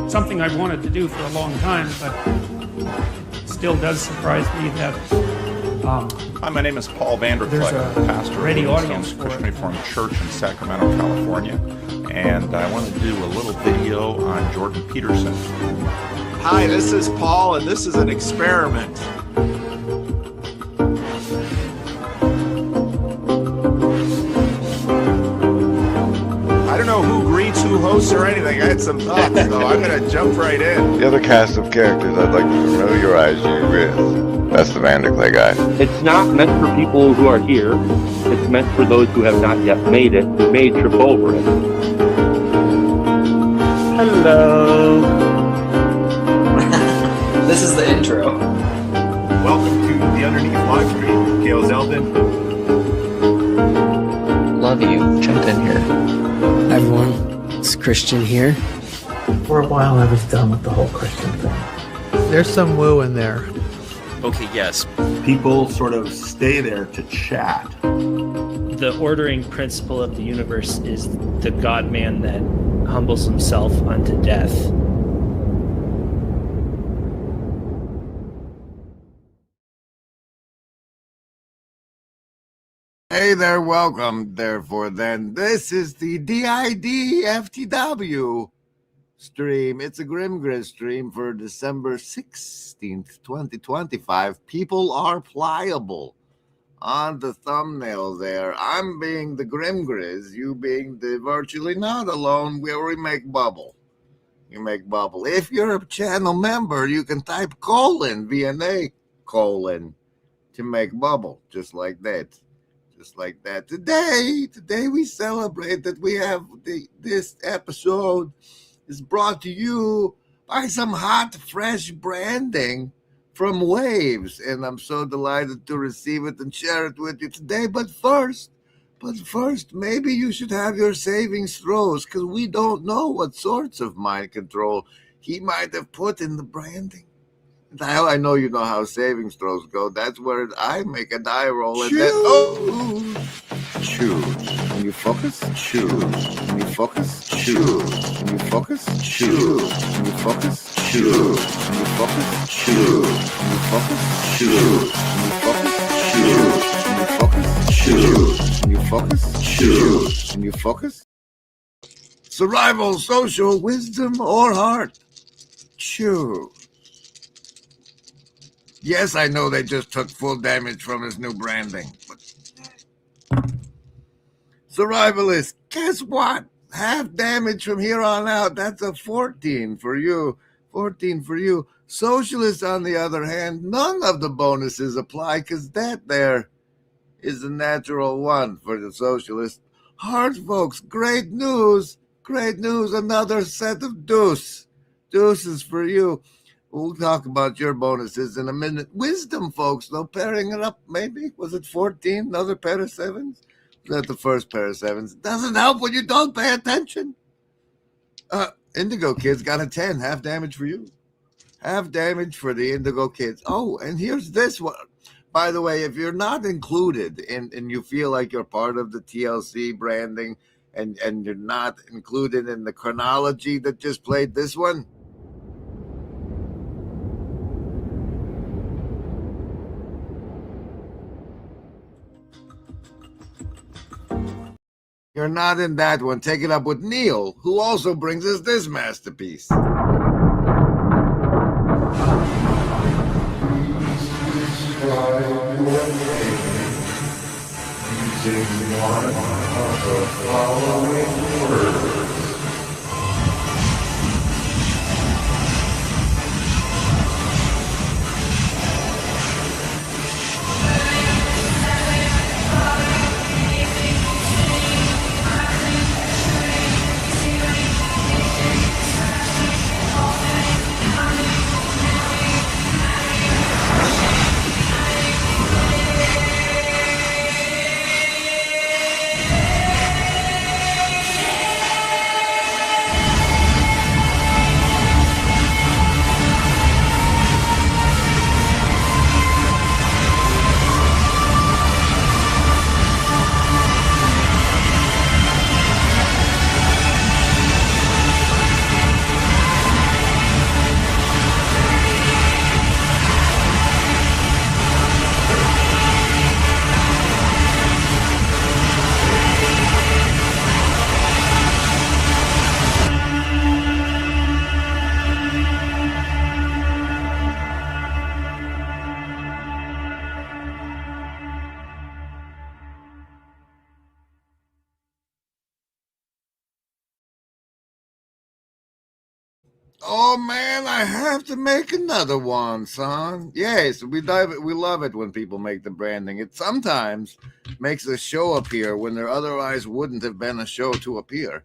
Something I've wanted to do for a long time, but it still does surprise me that Hi, my name is Paul Vanderfleck, pastor of the Christian Reformed Church in Sacramento, California, and I want to do a little video on Jordan Peterson. Hi, this is Paul, and this is an experiment. I don't know who greets, who hosts, or anything. I had some thoughts, so I'm going to jump right in. The other cast of characters I'd like to familiarize you with. That's the Vanderclay guy. It's not meant for people who are here. It's meant for those who have not yet made it, who may trip over it. Hello. This is the intro. Welcome to the Underneath live stream. Gail Zeldin. Love you. Jumped in here. Hi everyone, it's Christian here. For a while I was done with the whole Christian thing. There's some woo in there. Okay, yes. People sort of stay there to chat. The ordering principle of the universe is the God-man that humbles himself unto death. Hey there, welcome. Therefore, then, this is the Didftw stream. It's a Grimgriz stream for December 16th, 2025. People are pliable. On the thumbnail there, I'm being the Grimgriz, you being the virtually not alone, where we make bubble. You make bubble. If you're a channel member, you can type VNA : to make bubble, just like that. Just like that. Today we celebrate that we have this episode is brought to you by some hot, fresh branding from Waves, and I'm so delighted to receive it and share it with you today. But first, maybe you should have your savings throws, because we don't know what sorts of mind control he might have put in the branding. I know you know how savings throws go. That's where I make a die roll and then choose. Can you focus? Choose. Can you focus? Choose. Can you focus? Choose. Can you focus? Choose. Can you focus? Choose. Can you focus? Choose. Can you focus? Choose. Can you focus? Choose. Can you focus? Survival, social, wisdom, or heart? Choose. Yes, I know they just took full damage from his new branding. But Survivalist, guess what? Half damage from here on out. That's a 14 for you. 14 for you. Socialist, on the other hand, none of the bonuses apply, because that there is a natural one for the socialist. Hard folks, great news. Great news. Another set of deuces for you. We'll talk about your bonuses in a minute. Wisdom, folks, though, pairing it up, maybe. Was it 14? Another pair of sevens? Was that the first pair of sevens? Doesn't help when you don't pay attention. Indigo Kids got a 10. Half damage for you. Half damage for the Indigo Kids. Oh, and here's this one. By the way, if you're not included and you feel like you're part of the TLC branding and you're not included in the chronology that just played this one, you're not in that one. Take it up with Neil, who also brings us this masterpiece. Oh man, I have to make another one, son. Yes, we love it when people make the branding. It sometimes makes a show appear when there otherwise wouldn't have been a show to appear,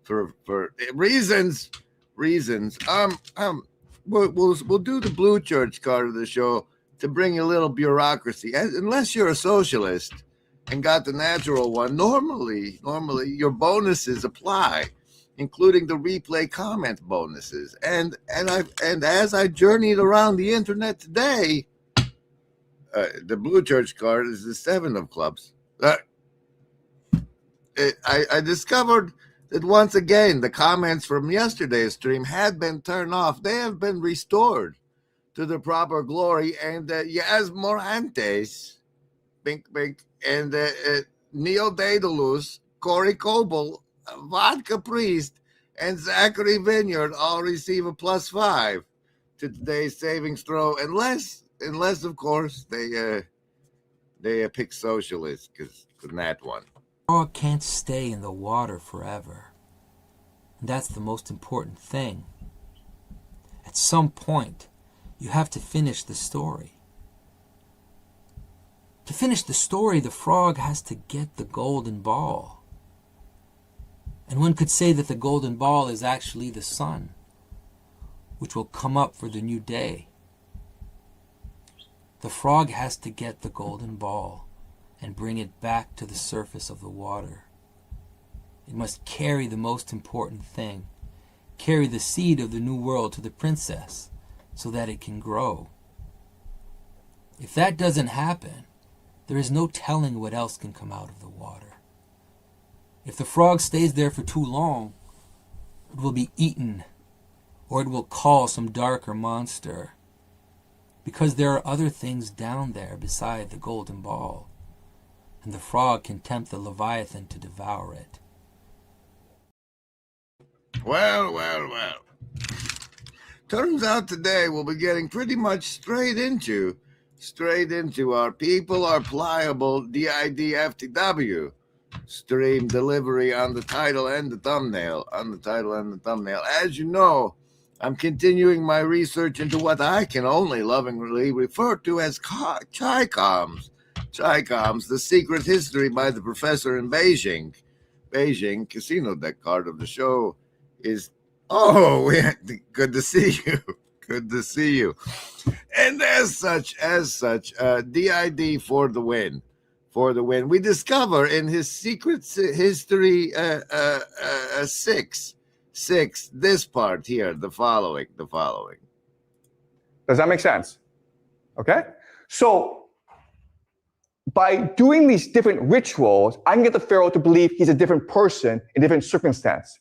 for reasons. We'll do the Blue Church card of the show to bring you a little bureaucracy. Unless you're a socialist and got the natural one, normally your bonuses apply, including the replay comment bonuses. And as I journeyed around the internet today, the Blue Church card is the 7 of clubs. I discovered that once again the comments from yesterday's stream had been turned off. They have been restored to the proper glory. And Yaz Morantes, Bink Bink, and Neil Daedalus, Corey Coble, Vodka Priest, and Zachary Vineyard all receive a +5 to today's savings throw, unless of course they pick socialist, because that one. Frog can't stay in the water forever. And that's the most important thing. At some point, you have to finish the story. To finish the story, the frog has to get the golden ball. And one could say that the golden ball is actually the sun, which will come up for the new day. The frog has to get the golden ball and bring it back to the surface of the water. It must carry the most important thing, carry the seed of the new world to the princess so that it can grow. If that doesn't happen, there is no telling what else can come out of the water. If the frog stays there for too long, it will be eaten, or it will call some darker monster, because there are other things down there beside the golden ball, and the frog can tempt the Leviathan to devour it. Well. Turns out today we'll be getting pretty much straight into our People Are Pliable Didftw stream delivery on the title and the thumbnail. As you know, I'm continuing my research into what I can only lovingly refer to as Chi-Coms. Chi-Coms, The Secret History by the Professor in Beijing. Beijing casino deck card of the show is, good to see you. Good to see you. And as such, DID for the win. For the win. We discover in his secret history 6, this part here, the following. Does that make sense? Okay? So, by doing these different rituals, I can get the Pharaoh to believe he's a different person in different circumstance.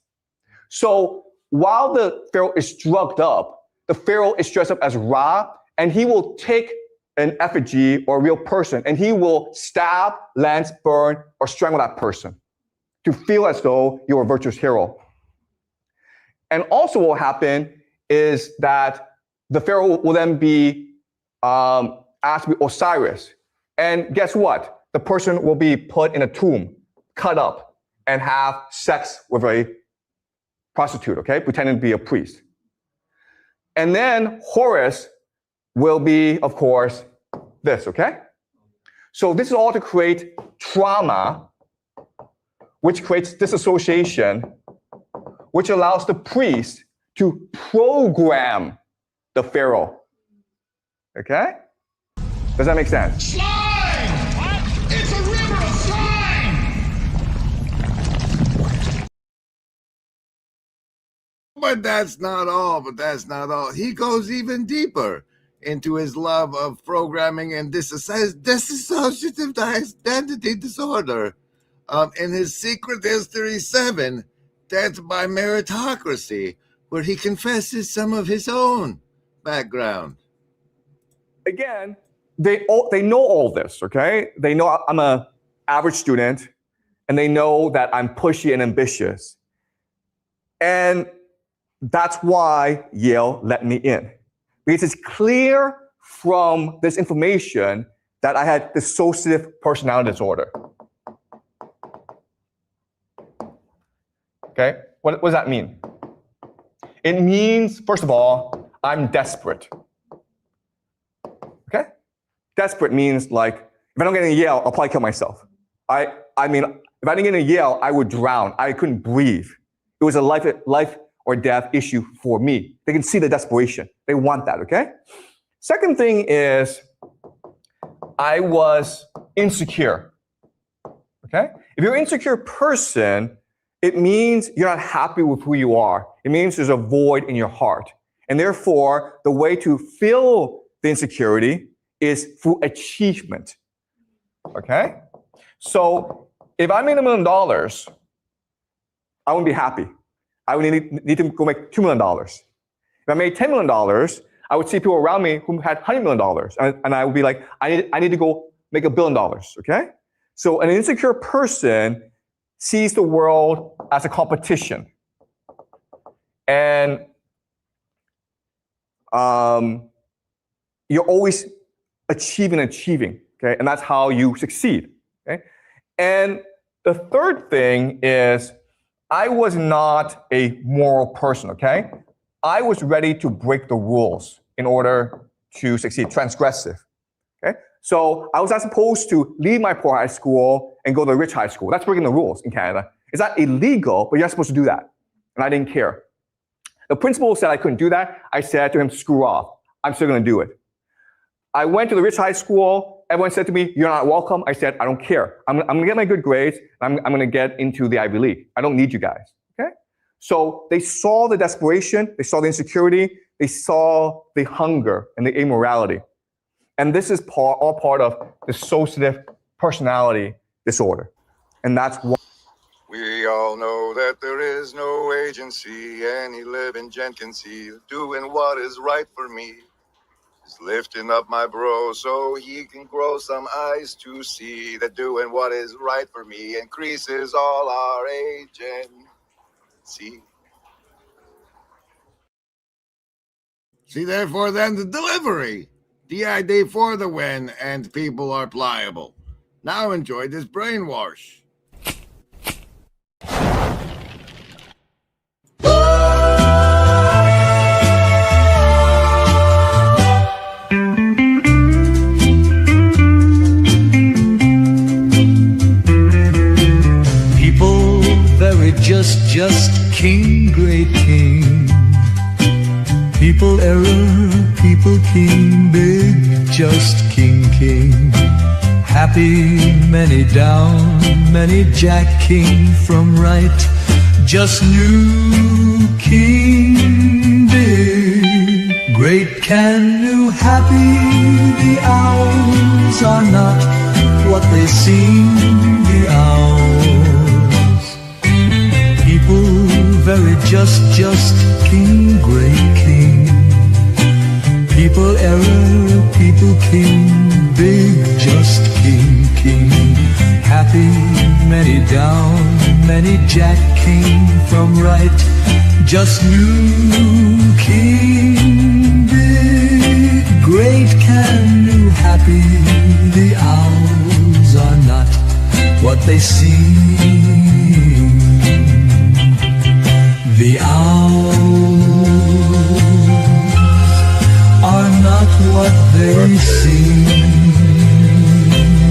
So, while the Pharaoh is drugged up, the Pharaoh is dressed up as Ra, and he will take an effigy or a real person, and he will stab, lance, burn, or strangle that person to feel as though you're a virtuous hero. And also what will happen is that the Pharaoh will then be asked to be Osiris. And guess what? The person will be put in a tomb, cut up, and have sex with a prostitute, okay? Pretending to be a priest. And then Horus will be, of course, this, okay? So this is all to create trauma, which creates disassociation, which allows the priest to program the Pharaoh. Okay? Does that make sense? Slime! What? It's a river of slime! But that's not all. He goes even deeper into his love of programming and dissociative identity disorder. In his secret history 7, Death by Meritocracy, where he confesses some of his own background. Again, they know all this, okay? They know I'm an average student, and they know that I'm pushy and ambitious. And that's why Yale let me in. Because it's clear from this information that I had dissociative personality disorder. Okay, what does that mean? It means, first of all, I'm desperate. Okay? Desperate means like, if I don't get into Yale, I'll probably kill myself. I mean, if I didn't get into Yale, I would drown. I couldn't breathe. It was a life or death issue for me. They can see the desperation. They want that, okay? Second thing is, I was insecure, okay? If you're an insecure person, it means you're not happy with who you are. It means there's a void in your heart. And therefore, the way to fill the insecurity is through achievement, okay? So if I made $1 million, I wouldn't be happy. I would need to go make $2 million. If I made $10 million, I would see people around me who had $100 million. And I would be like, I need to go make $1 billion, okay? So an insecure person sees the world as a competition. And you're always achieving, okay? And that's how you succeed, okay? And the third thing is, I was not a moral person, okay? I was ready to break the rules in order to succeed, transgressive, okay? So I was not supposed to leave my poor high school and go to a rich high school. That's breaking the rules in Canada. It's not illegal, but you're not supposed to do that. And I didn't care. The principal said I couldn't do that. I said to him, screw off. I'm still gonna do it. I went to the rich high school. Everyone said to me, you're not welcome. I said, I don't care. I'm gonna get my good grades. I'm gonna get into the Ivy League. I don't need you guys, okay? So they saw the desperation, they saw the insecurity, they saw the hunger and the immorality. And this is all part of dissociative personality disorder. And that's why. We all know that there is no agency, any living gent can see doing what is right for me. Is lifting up my bro so he can grow some eyes to see that doing what is right for me increases all our agency. See, therefore, then the delivery. DID for the win, and people are pliable. Now enjoy this brainwash. Just king, great king. People error, people king, big, just king, king. Happy, many down, many jack, king from right. Just new king, big, great, can, new, happy. The owls are not what they seem, the owls. People very just king, great king. People error, people king, big, just king, king. Happy, many down, many jack, king from right. Just new king, big, great, can, new, happy. The owls are not what they seem. The owls are not what they seem.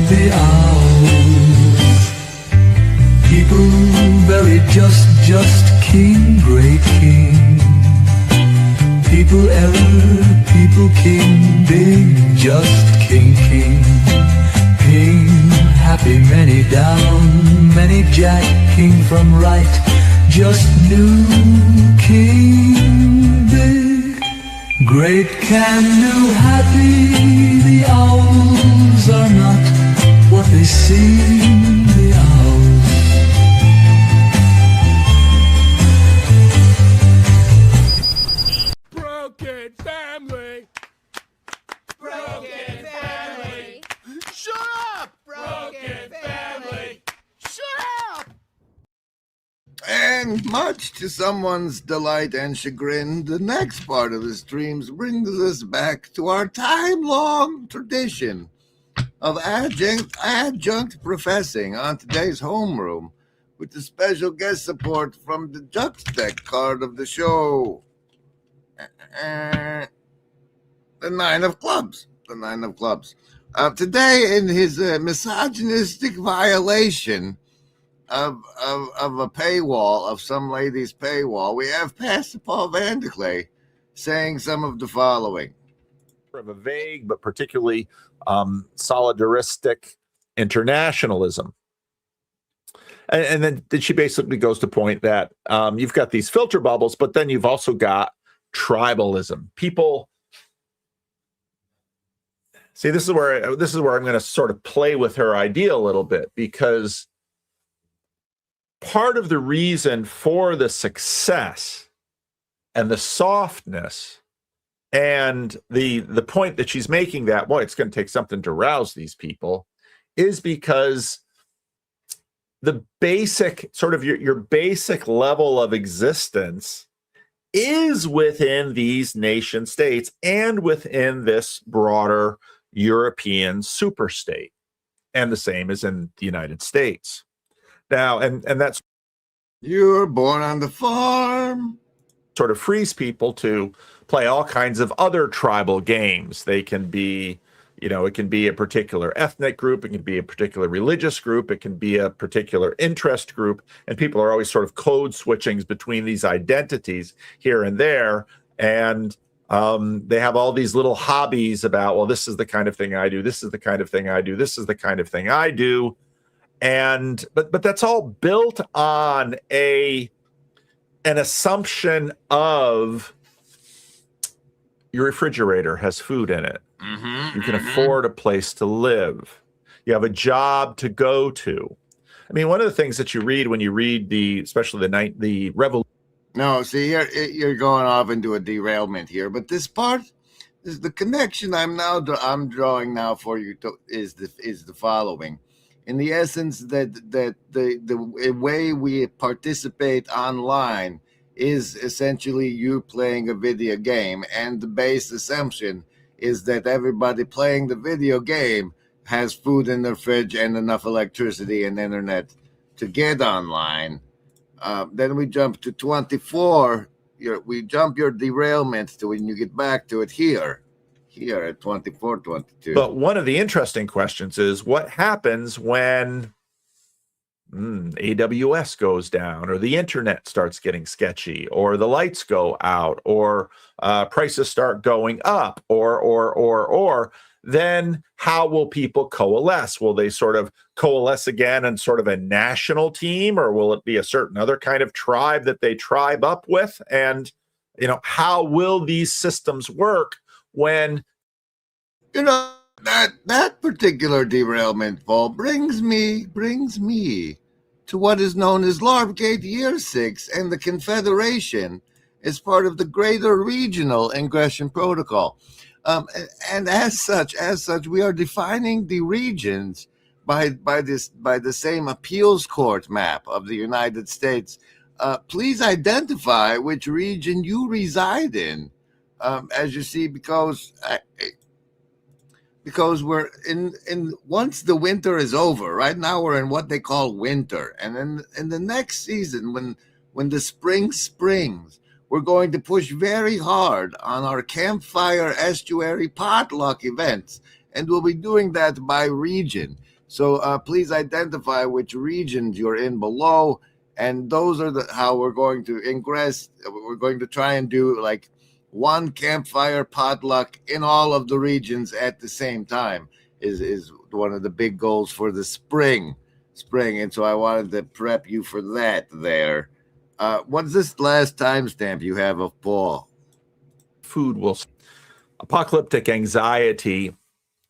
The owls, people very just king, great king. People error, people king, big, just king, king. King, happy, many down, many jack, king from right. Just new king, big, great, can, new, happy. The owls are not what they seem, the owls. Broken family. Broken family. Shut up! Broken family. Shut up! And much to someone's delight and chagrin, the next part of the streams brings us back to our time-long tradition of adjunct professing on today's homeroom with the special guest support from the Juxtec card of the show. The Nine of Clubs. The Nine of Clubs. Today, in his misogynistic violation of a paywall, of some lady's paywall, we have Pastor Paul Vanderklay saying some of the following. Of a vague but particularly solidaristic internationalism. And then she basically goes to point that you've got these filter bubbles, but then you've also got tribalism. People see, this is where I'm going to sort of play with her idea a little bit, because part of the reason for the success and the softness and the point that she's making, that, boy, it's going to take something to rouse these people, is because the basic sort of your basic level of existence is within these nation states and within this broader European superstate, and the same is in the United States. Now, and that's, you were born on the farm, sort of frees people to play all kinds of other tribal games. They can be, it can be a particular ethnic group, it can be a particular religious group, it can be a particular interest group, and people are always sort of code switching between these identities here and there, and they have all these little hobbies about, well, this is the kind of thing I do, this is the kind of thing I do, this is the kind of thing I do, and but that's all built on an assumption of your refrigerator has food in it. You can afford a place to live. You have a job to go to. I mean, one of the things that you read when you read especially the Revolution. No, see, you're going off into a derailment here. But this part is the connection I'm drawing now for you is the following. In the essence, that the way we participate online is essentially you playing a video game, and the base assumption is that everybody playing the video game has food in their fridge and enough electricity and internet to get online. Then we jump to 24. We jump your derailment to when you get back to it here at 24, 22. But one of the interesting questions is what happens when AWS goes down, or the internet starts getting sketchy, or the lights go out, or prices start going up, or, then how will people coalesce? Will they sort of coalesce again in sort of a national team, or will it be a certain other kind of tribe that they tribe up with? And, how will these systems work when... That particular derailment, Paul, brings me to what is known as Larpgate Year 6 and the Confederation as part of the greater regional ingression protocol. And as such, we are defining the regions by the same appeals court map of the United States. Please identify which region you reside in. As you see, because we're in once the winter is over. Right now we're in what they call winter, and then in the next season, when the spring springs, we're going to push very hard on our campfire estuary potluck events, and we'll be doing that by region. So please identify which regions you're in below, and those are how we're going to ingress. We're going to try and do like one campfire potluck in all of the regions at the same time is one of the big goals for the spring. And so I wanted to prep you for that there. What's this last timestamp you have of Paul? Food will... Apocalyptic anxiety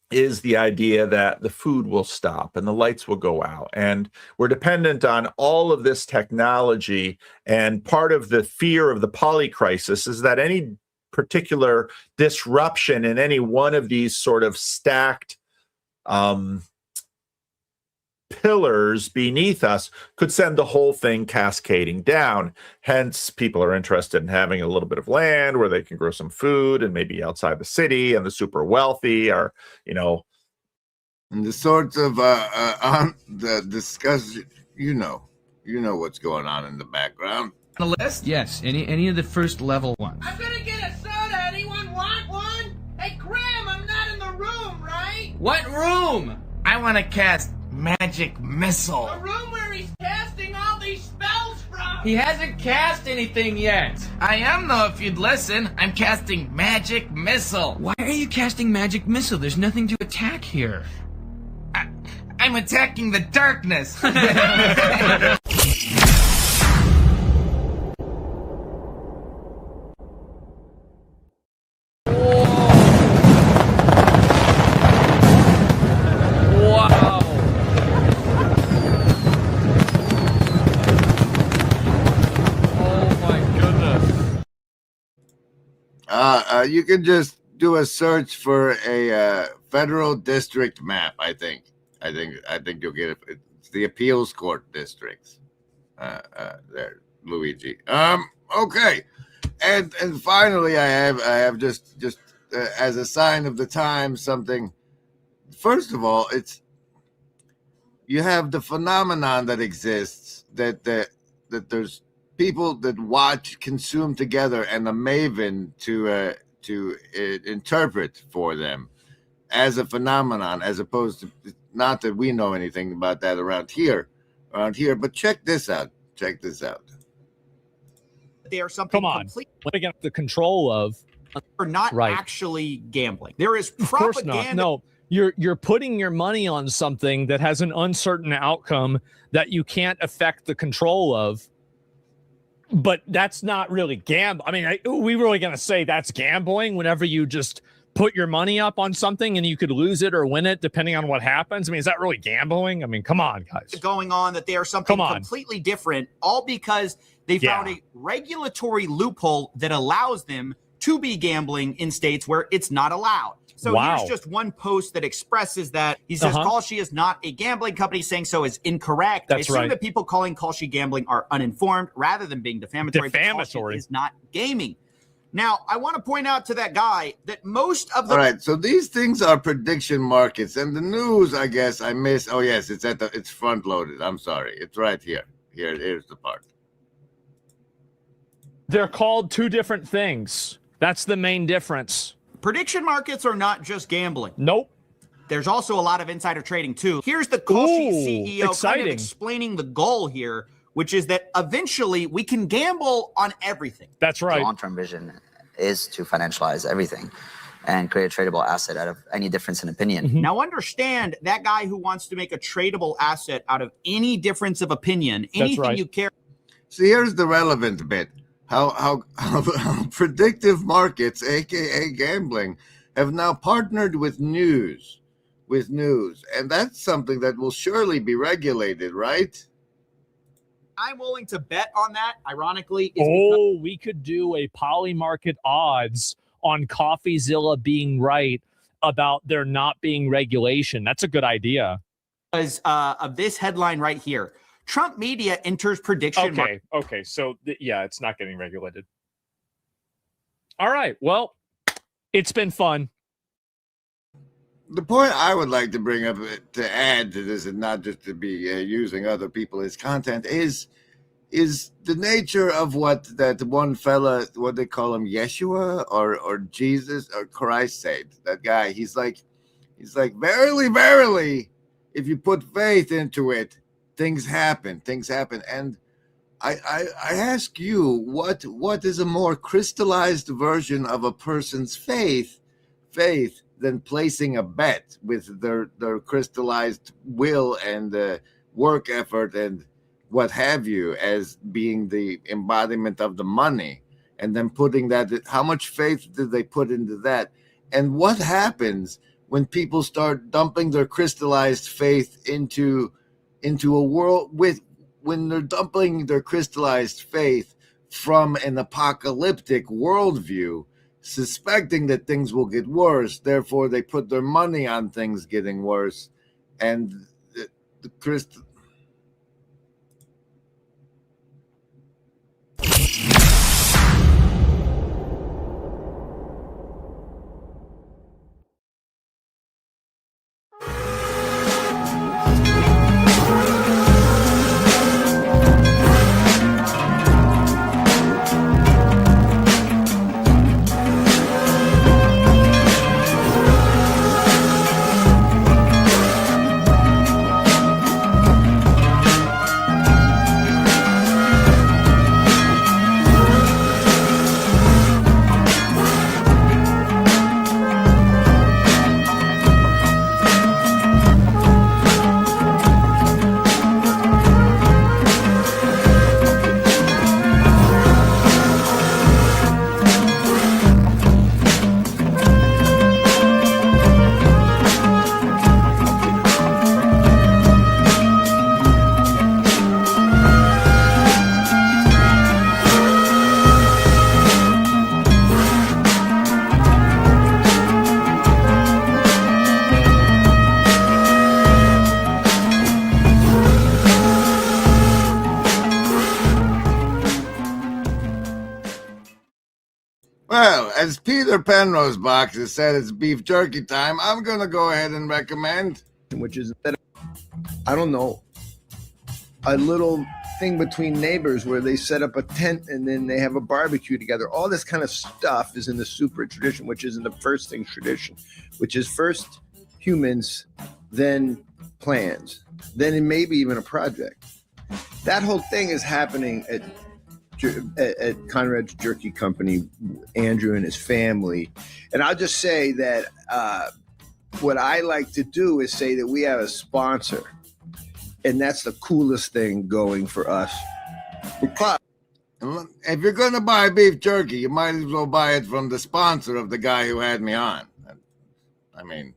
is the idea that the food will stop and the lights will go out. And we're dependent on all of this technology. And part of the fear of the polycrisis is that any particular disruption in any one of these sort of stacked pillars beneath us could send the whole thing cascading down. Hence, people are interested in having a little bit of land where they can grow some food and maybe outside the city, and the super wealthy are, and the sorts of on the discussion, you know what's going on in the background. The list? Yes, any of the first level ones. I'm gonna get a soda. Anyone want one? Hey, Graham, I'm not in the room, right? What room? I want to cast magic missile. The room where he's casting all these spells from. He hasn't cast anything yet. I am, though, if you'd listen. I'm casting magic missile. Why are you casting magic missile? There's nothing to attack here. I'm attacking the darkness. You can just do a search for a federal district map. I think you'll get it. It's the appeals court districts. There, Luigi. Okay, and finally, I have just as a sign of the time something. First of all, you have the phenomenon that exists that there's people that watch, consume together, and a maven to interpret for them as a phenomenon, as opposed to, not that we know anything about that around here, but check this out. They are something completely get the control of. Are not actually gambling. There is propaganda. Of course not. No, you're putting your money on something that has an uncertain outcome that you can't affect the control of. But that's not really gambling. I mean, are we really going to say that's gambling whenever you just put your money up on something and you could lose it or win it depending on what happens? I mean, is that really gambling? I mean, come on, guys. Going on that they are something completely different, all because they found a regulatory loophole that allows them to be gambling in states where it's not allowed. So here's just one post that expresses that. He says, Kalshi is not a gambling company. Saying so is incorrect. I assume that people calling Kalshi gambling are uninformed rather than being defamatory. Kalshi is not gaming. Now, I want to point out to that guy that most of the... All right, so these things are prediction markets. And the news, I guess, I missed. Oh, yes, it's front-loaded. I'm sorry. It's right here. Here's the part. They're called two different things. That's the main difference. Prediction markets are not just gambling. Nope. There's also a lot of insider trading too. Here's the call sheet CEO kind of explaining the goal here, which is that eventually we can gamble on everything. That's right. The long-term vision is to financialize everything and create a tradable asset out of any difference in opinion. Now understand that guy who wants to make a tradable asset out of any difference of opinion, anything you care. See, here's the relevant bit. How predictive markets, aka gambling, have now partnered with news. And that's something that will surely be regulated, right? I'm willing to bet on that, ironically. We could do a polymarket odds on CoffeeZilla being right about there not being regulation. That's a good idea. Because of this headline right here. Trump media enters prediction. Okay. So, yeah, it's not getting regulated. All right. Well, it's been fun. The point I would like to bring up to add to this, and not just to be using other people as content, is the nature of what that one fella, what they call him, Yeshua or Jesus or Christ said. That guy, he's like, verily, verily, if you put faith into it, things happen. And I ask you, what is a more crystallized version of a person's faith than placing a bet with their crystallized will and work effort and what have you as being the embodiment of the money, and then putting that, how much faith did they put into that? And what happens when people start dumping their crystallized faith into a world when they're dumping their crystallized faith from an apocalyptic worldview, suspecting that things will get worse, therefore they put their money on things getting worse, and the crystal. Well, as Peter Penrose Box has said, it's beef jerky time. I'm going to go ahead and recommend, which is, I don't know, a little thing between neighbors where they set up a tent and then they have a barbecue together. All this kind of stuff is in the super tradition, which is in the first things tradition, which is first humans, then plans, then maybe even a project. That whole thing is happening at Conrad's Jerky Company, Andrew and his family. And I'll just say that what I like to do is say that we have a sponsor, and that's the coolest thing going for us. If you're going to buy beef jerky, you might as well buy it from the sponsor of the guy who had me on. I mean,